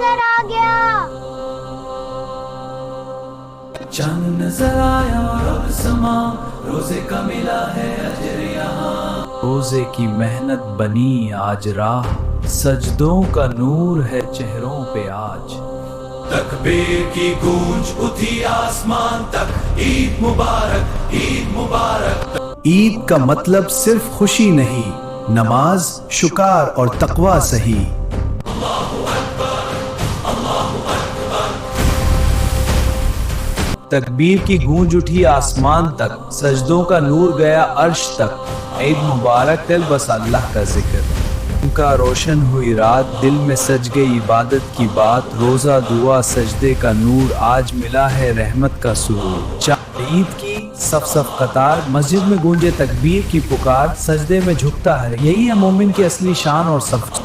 نظر آ گیا۔ چاند نظر آیا اور اب سما روزے کا ملا ہے اجر یہاں۔ روزے کی محنت بنی آج راہ، سجدوں کا نور ہے چہروں پہ آج۔ تکبیر کی گونج اٹھی آسمان تک، عید مبارک عید مبارک۔ عید کا مطلب صرف خوشی نہیں، نماز، شکار اور تقوی سہی۔ تکبیر کی گونج اٹھی آسمان تک، سجدوں کا نور گیا عرش تک۔ عید مبارک دل بس اللہ کا ذکر، ان کا روشن ہوئی رات، دل میں سج گئی عبادت کی بات۔ روزہ دعا سجدے کا نور، آج ملا ہے رحمت کا سرور۔ عید کی صف صف قطار، مسجد میں گونجے تکبیر کی پکار، سجدے میں جھکتا ہے، یہی ہے مومن کی اصلی شان اور صف۔